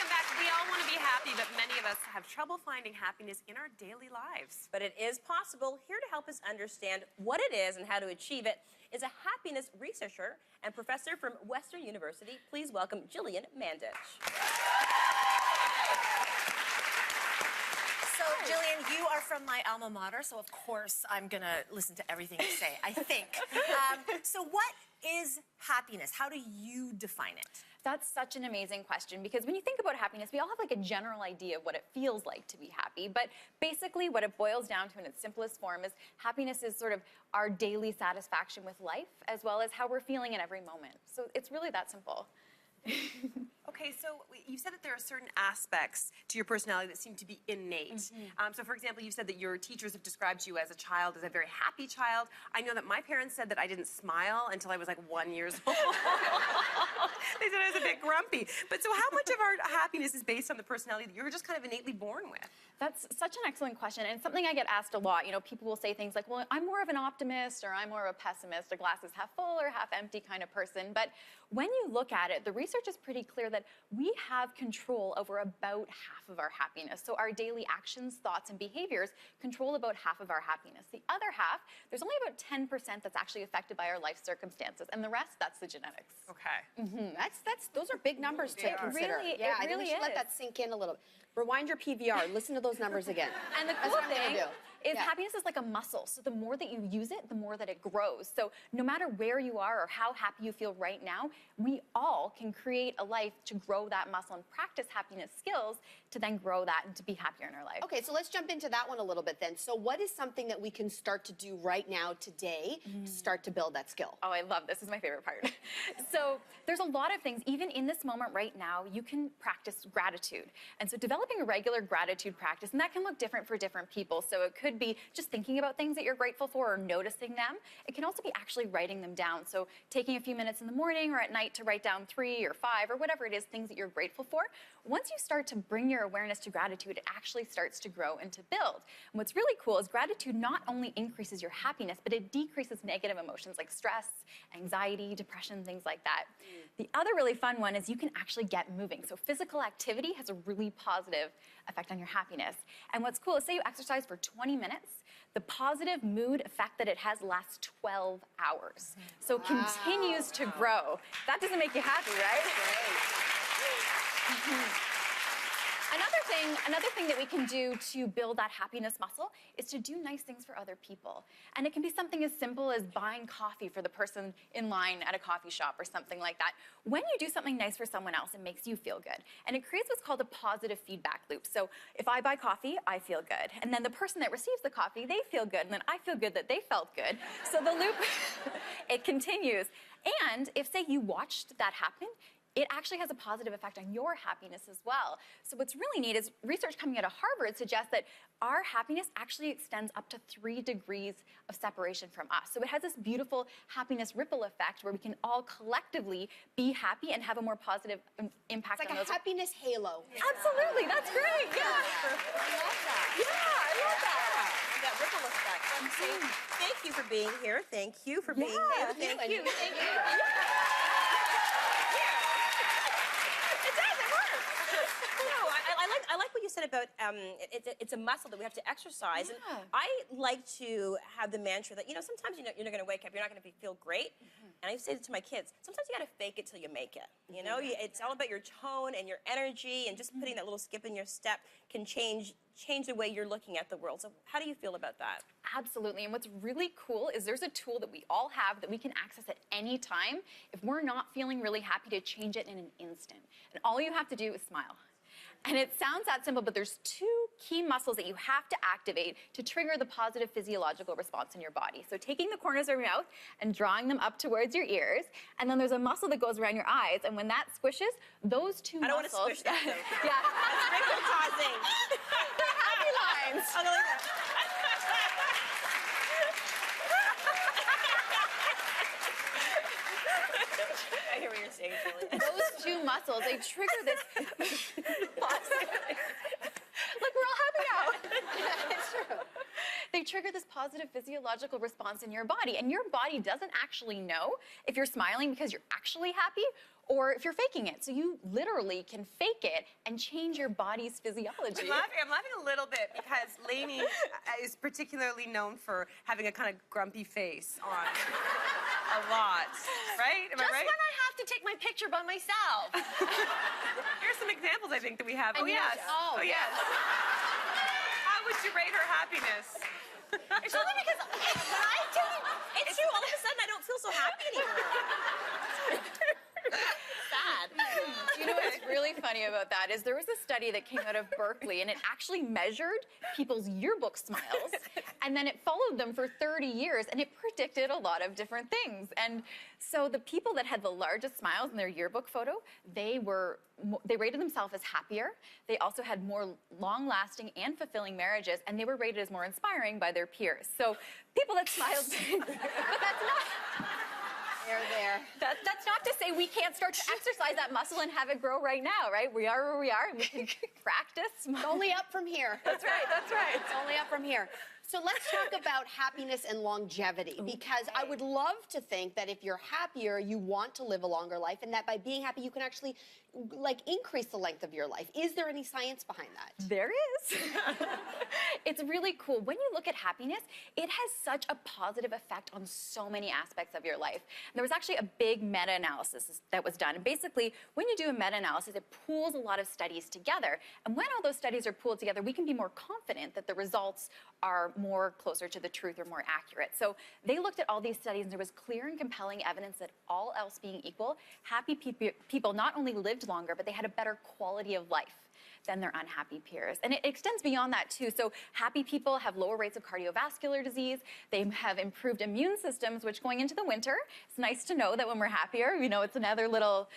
welcome back. We all want to be happy, but many of us have trouble finding happiness in our daily lives. But it is possible. Here to help us understand what it is and how to achieve it is a happiness researcher and professor from Western University. Please welcome Gillian Mandich. So, Gillian, you are from my alma mater, so of course I'm going to listen to everything you say, I think. So what is happiness? How do you define it? That's such an amazing question, because when you think about happiness, we all have like a general idea of what it feels like to be happy. But basically what it boils down to in its simplest form is happiness is sort of our daily satisfaction with life, as well as how we're feeling in every moment. So it's really that simple. Okay, so you said that there are certain aspects to your personality that seem to be innate. So, for example, you said that your teachers have described you as a child, as a very happy child. I know that my parents said that I didn't smile until I was like 1 year old. They said I was a bit grumpy. But so how much of our happiness is based on the personality that you're just kind of innately born with? That's such an excellent question, and something I get asked a lot. You know, people will say things like, well, I'm more of an optimist, or I'm more of a pessimist, a glass is half full or half empty kind of person. But when you look at it, the research is pretty clear that we have control over about half of our happiness. So our daily actions, thoughts, and behaviors control about half of our happiness. The other half, there's only about 10% that's actually affected by our life circumstances, and the rest, that's the genetics. Okay. Those are big numbers to consider. Really, yeah, it I think really we should let is. that sink in a little bit. Rewind your PVR. Listen to those numbers again. And the That's cool what I'm gonna thing do. is Yeah. happiness is like a muscle. So the more that you use it, the more that it grows. So no matter where you are or how happy you feel right now, we all can create a life to grow that muscle and practice happiness skills to then grow that and to be happier in our life. Okay, so let's jump into that one a little bit then. So what is something that we can start to do right now today to start to build that skill? Oh, I love this. This is my favorite part. So there's a lot of things, even in this moment right now, you can practice gratitude. And so developing a regular gratitude practice, and that can look different for different people. So it could be just thinking about things that you're grateful for or noticing them. It can also be actually writing them down. So taking a few minutes in the morning or at night to write down 3 or 5 or whatever it is, things that you're grateful for. Once you start to bring your awareness to gratitude, it actually starts to grow and to build. And what's really cool is gratitude not only increases your happiness, but it decreases negative emotions like stress, anxiety, depression, things like that. The other really fun one is you can actually get moving. So physical activity has a really positive effect on your happiness. And what's cool is, say you exercise for 20 minutes, the positive mood effect that it has lasts 12 hours. So it continues to grow. That doesn't make you happy, right? Another thing that we can do to build that happiness muscle is to do nice things for other people. And it can be something as simple as buying coffee for the person in line at a coffee shop or something like that. When you do something nice for someone else, it makes you feel good. And it creates what's called a positive feedback loop. So if I buy coffee, I feel good. And then the person that receives the coffee, they feel good. And then I feel good that they felt good. So the loop, it continues. And if, say, you watched that happen, it actually has a positive effect on your happiness as well. So what's really neat is research coming out of Harvard suggests that our happiness actually extends up to 3 degrees of separation from us. So it has this beautiful happiness ripple effect where we can all collectively be happy and have a more positive impact It's on like those. a happiness halo. Absolutely, that's great, yeah. I love that. Yeah, I love that. That ripple effect. I'm saying thank you for being here. Thank you for being here. Thank you. Thank you. I like what you said about it's a muscle that we have to exercise. Yeah. And I like to have the mantra that, sometimes you're not going to wake up, you're not going to feel great. And I say it to my kids, sometimes you got to fake it till you make it. It's all about your tone and your energy, and just putting that little skip in your step can change the way you're looking at the world. So how do you feel about that? Absolutely, and what's really cool is there's a tool that we all have that we can access at any time if we're not feeling really happy, to change it in an instant. And all you have to do is smile. And it sounds that simple, but there's 2 key muscles that you have to activate to trigger the positive physiological response in your body. So taking the corners of your mouth and drawing them up towards your ears, and then there's a muscle that goes around your eyes, and when that squishes, those 2 muscles... I don't want to squish that, though. Yeah. That's wrinkle causing. They're happy lines. I don't like that. I hear what you're saying, Julie. Those 2 muscles, they trigger this... Look, we're all happy now. It's true. They trigger this positive physiological response in your body, and your body doesn't actually know if you're smiling because you're actually happy or if you're faking it. So you literally can fake it and change your body's physiology. I'm laughing a little bit because Lainey is particularly known for having a kind of grumpy face on a lot, right? Am I Just right? when I have to take my picture by myself. Here's some examples I think that we have. And Yes. oh, Yes. How would you rate her happiness? It's only because when I do, it's true. All of a sudden, I don't feel so happy anymore. Sad. Do you know what's really funny about that is there was a study that came out of Berkeley, and it actually measured people's yearbook smiles, and then it followed them for 30 years, and it predicted a lot of different things. And so the people that had the largest smiles in their yearbook photo, they rated themselves as happier. They also had more long-lasting and fulfilling marriages, and they were rated as more inspiring by their peers. So people that smiled, but that's not. There. That's not to say we can't start to exercise that muscle and have it grow right now, right? We are where we are, and we can practice. It's only up from here. That's right. It's only up from here. So let's talk about happiness and longevity, because I would love to think that if you're happier, you want to live a longer life, and that by being happy, you can actually increase the length of your life. Is there any science behind that? There is. It's really cool. When you look at happiness, it has such a positive effect on so many aspects of your life. There was actually a big meta-analysis that was done. And basically, when you do a meta-analysis, it pools a lot of studies together. And when all those studies are pooled together, we can be more confident that the results are more closer to the truth or more accurate. So they looked at all these studies, and there was clear and compelling evidence that all else being equal, happy people not only lived longer, but they had a better quality of life than their unhappy peers. And it extends beyond that too. So happy people have lower rates of cardiovascular disease. They have improved immune systems, which going into the winter, it's nice to know that when we're happier, it's another little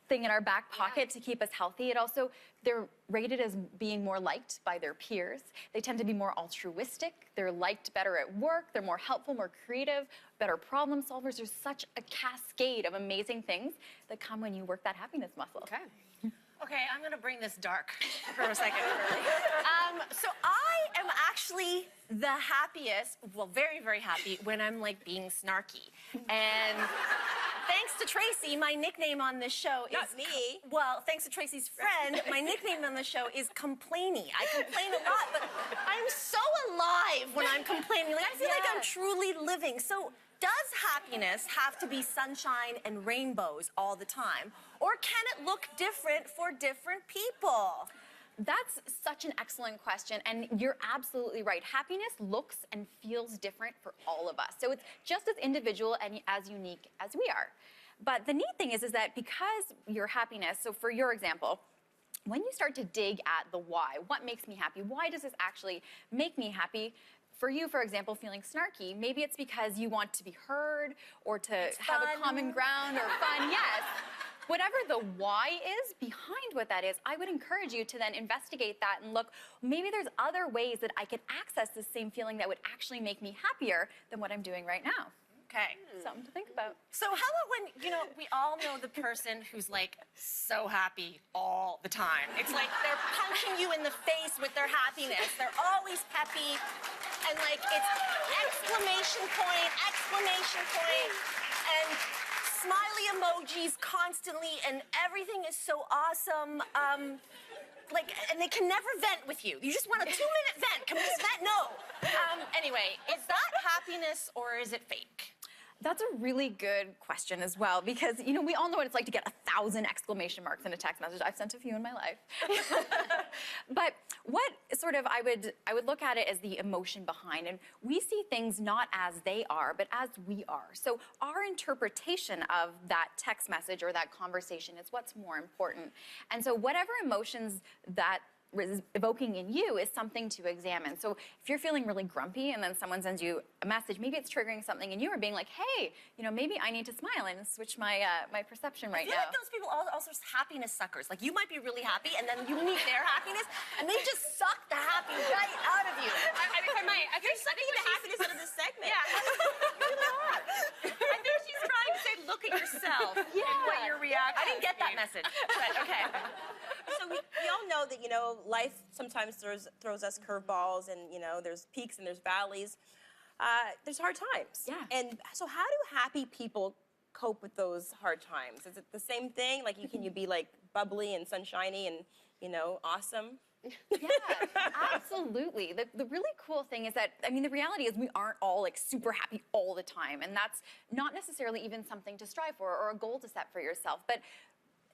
thing in our back pocket to keep us healthy. It also, they're rated as being more liked by their peers. They tend to be more altruistic. They're liked better at work. They're more helpful, more creative, better problem solvers. There's such a cascade of amazing things that come when you work that happiness muscle. Okay. Okay, I'm gonna bring this dark for a second. So I am actually the happiest, well, very, very happy when I'm being snarky. And thanks to Tracy, my nickname on this show is... Not me. Well, thanks to Tracy's friend, my nickname on the show is Complainy. I complain a lot, but I'm so alive when I'm complaining. I feel like I'm truly living. So does happiness have to be sunshine and rainbows all the time? Or can it look different for different people? That's such an excellent question, and you're absolutely right. Happiness looks and feels different for all of us. So it's just as individual and as unique as we are. But the neat thing is that because your happiness, so for your example, when you start to dig at the why, what makes me happy? Why does this actually make me happy? For you, for example, feeling snarky, maybe it's because you want to be heard or to have a common ground or fun, yes. Whatever the why is behind what that is, I would encourage you to then investigate that and look, maybe there's other ways that I could access the same feeling that would actually make me happier than what I'm doing right now. Okay. Something to think about. So how about when, we all know the person who's so happy all the time. It's like they're punching you in the face with their happiness. They're always peppy. And it's exclamation point, and smiley emojis constantly, and everything is so awesome. And they can never vent with you. You just want a 2-minute vent. Can we just vent? No. Anyway, is that happiness or is it fake? That's a really good question as well, because we all know what it's like to get 1,000 exclamation marks in a text message. I've sent a few in my life. But what I would look at it as the emotion behind, and we see things not as they are, but as we are. So our interpretation of that text message or that conversation is what's more important. And so whatever emotions that evoking in you is something to examine. So if you're feeling really grumpy and then someone sends you a message, maybe it's triggering something in you or being like, hey, maybe I need to smile and switch my my perception right now. I feel like those people are also happiness suckers. You might be really happy and then you need their happiness and they just suck the happy right out of you. You're sucking the happiness out of this segment. Yeah. I think she's trying to say, look at yourself and what your reaction I didn't get that message, but okay. So we all know that, life sometimes throws us curveballs, and, there's peaks and there's valleys. There's hard times. Yeah. And so how do happy people cope with those hard times? Is it the same thing? Like, can you be like bubbly and sunshiny and, you know, awesome? Yeah, absolutely. The really cool thing is that, I mean, the reality is we aren't all like super happy all the time. And that's not necessarily even something to strive for or a goal to set for yourself. But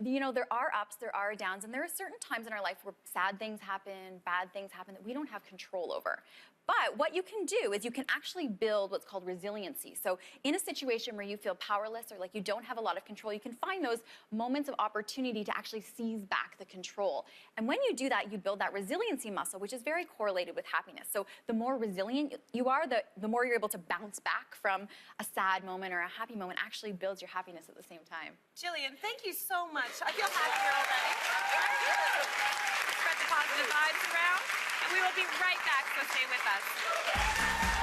you know, there are ups, there are downs, and there are certain times in our life where sad things happen, bad things happen that we don't have control over. But what you can do is you can actually build what's called resiliency. So in a situation where you feel powerless or like you don't have a lot of control, you can find those moments of opportunity to actually seize back the control. And when you do that, you build that resiliency muscle, which is very correlated with happiness. So the more resilient you are, the more you're able to bounce back from a sad moment or a happy moment, actually builds your happiness at the same time. Gillian, thank you so much. I feel happier already. Spread the positive vibes around, and we will be right back, so stay with us.